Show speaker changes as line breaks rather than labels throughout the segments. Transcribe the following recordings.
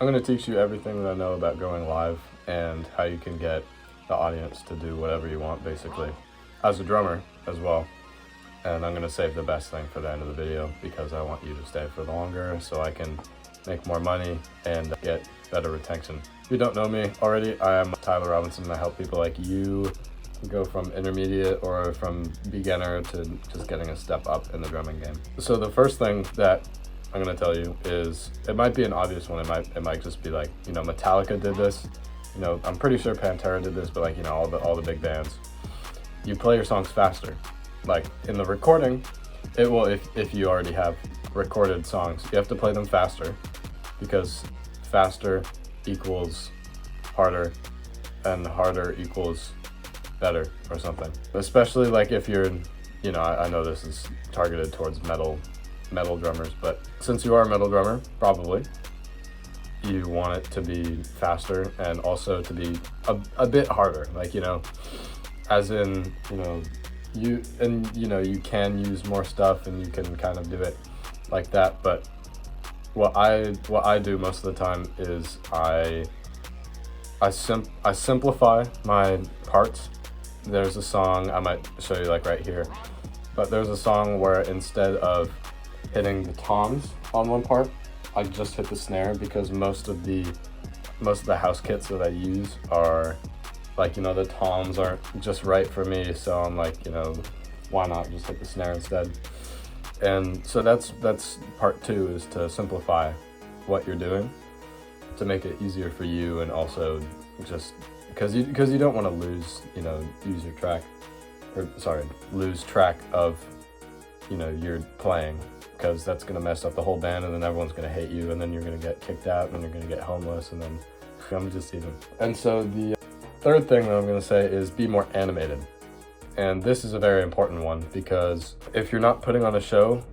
I'm going to teach you everything that I know about going live and how you can get the audience to do whatever you want, basically, as a drummer as well. And I'm going to save the best thing for the end of the video because I want you to stay for longer so I can make more money and get better retention. If you don't know me already, I am Tyler Robinson. I help people like you go from intermediate or from beginner to just getting a step up in the drumming game. So the first thing that I'm going to tell you is, it might be an obvious one. It might just be like, you know, Metallica did this. You know, I'm pretty sure Pantera did this, but like, you know, all the big bands. You play your songs faster. Like in the recording, it will, if you already have recorded songs, you have to play them faster because faster equals harder and harder equals better or something. Especially like if you're, you know, I know this is targeted towards metal drummers, but since you are a metal drummer, probably you want it to be faster and also to be a bit harder, like, you know, as in, you know, you can use more stuff and you can kind of do it like that. But what I do most of the time is I simplify my parts. There's a song, I might show you like right here, but there's a song where instead of hitting the toms on one part, I just hit the snare because most of the house kits that I use are like, you know, the toms aren't just right for me, so I'm like, you know, why not just hit the snare instead? And so that's part two, is to simplify what you're doing to make it easier for you, and also just because you don't want to lose track of, you know, your playing, because that's going to mess up the whole band, and then everyone's going to hate you, and then you're going to get kicked out, and you're going to get homeless, and then I'm just teasing. And so the third thing that I'm going to say is be more animated. And this is a very important one, because if you're not putting on a show,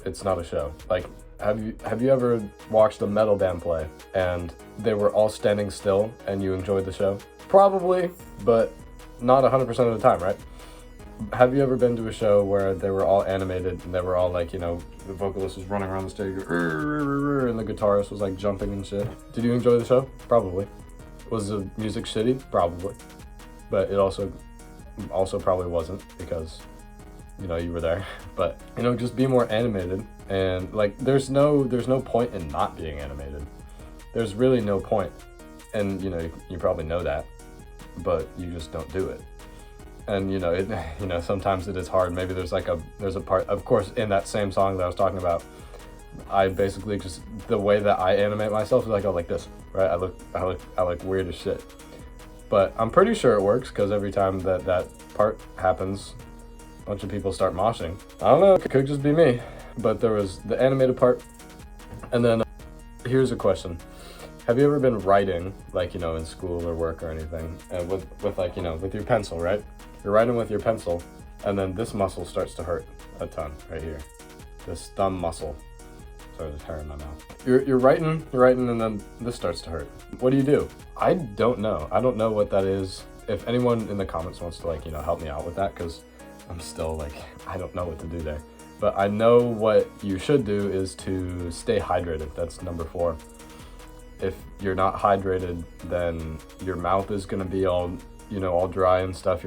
it's not a show. Like, have you ever watched a metal band play and they were all standing still and you enjoyed the show? Probably, but not 100% of the time, right? Have you ever been to a show where they were all animated and they were all like, you know, the vocalist was running around the stage and the guitarist was like jumping and shit? Did you enjoy the show? Probably. Was the music shitty? Probably. But it also probably wasn't, because, you know, you were there. But, you know, just be more animated. And like, there's no point in not being animated. There's really no point. And, you know, you probably know that, but you just don't do it. And, you know, sometimes it is hard. Maybe there's a part, of course, in that same song that I was talking about, I basically just, the way that I animate myself is like, oh, like this, right? I look weird as shit. But I'm pretty sure it works, because every time that part happens, a bunch of people start moshing. I don't know, it could just be me. But there was the animated part. And then here's a question. Have you ever been writing, like, you know, in school or work or anything, with like, you know, with your pencil, right? You're writing with your pencil, and then this muscle starts to hurt a ton right here. This thumb muscle. Sorry, there's hair in my mouth. You're writing, and then this starts to hurt. What do? I don't know. I don't know what that is. If anyone in the comments wants to, like, you know, help me out with that, because I'm still like, I don't know what to do there. But I know what you should do is to stay hydrated. That's number 4. If you're not hydrated, then your mouth is gonna be all, you know, all dry and stuff.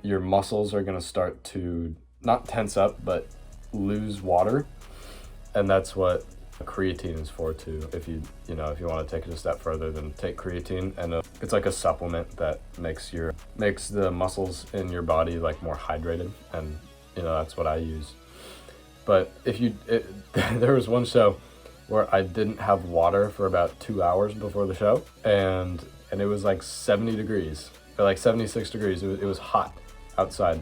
Your muscles are gonna start to not tense up, but lose water. And that's what creatine is for too. If you want to take it a step further, then take creatine, and it's like a supplement that makes the muscles in your body like more hydrated, and, you know, that's what I use. But there was one show where I didn't have water for about 2 hours before the show, and it was like 70 degrees, or like 76 degrees. It was hot outside,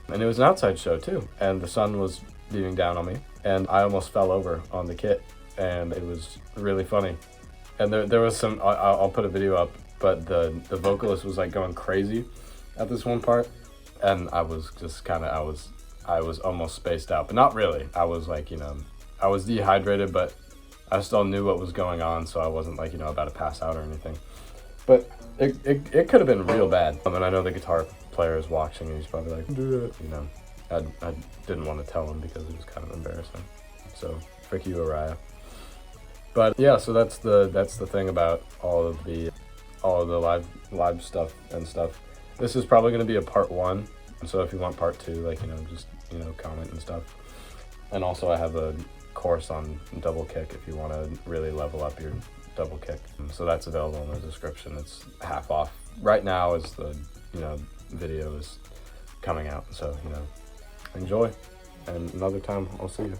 and it was an outside show too, and the sun was beating down on me, and I almost fell over on the kit, and it was really funny. And there was some, I'll put a video up, but the vocalist was like going crazy at this one part, and I was just I was almost spaced out, but not really. I was like, you know, I was dehydrated, but I still knew what was going on, so I wasn't like, you know, about to pass out or anything. But it could have been real bad. And I know the guitar player is watching, and he's probably like, do it, you know. I didn't want to tell him because it was kind of embarrassing. So, frick you, Uriah. But yeah, so that's the thing about all of the live stuff and stuff. This is probably going to be a part 1. So if you want part 2, like, just, comment and stuff. And also I have a course on double kick if you want to really level up your double kick. So that's available in the description. It's half off right now as the, video is coming out. So, enjoy. And another time I'll see you.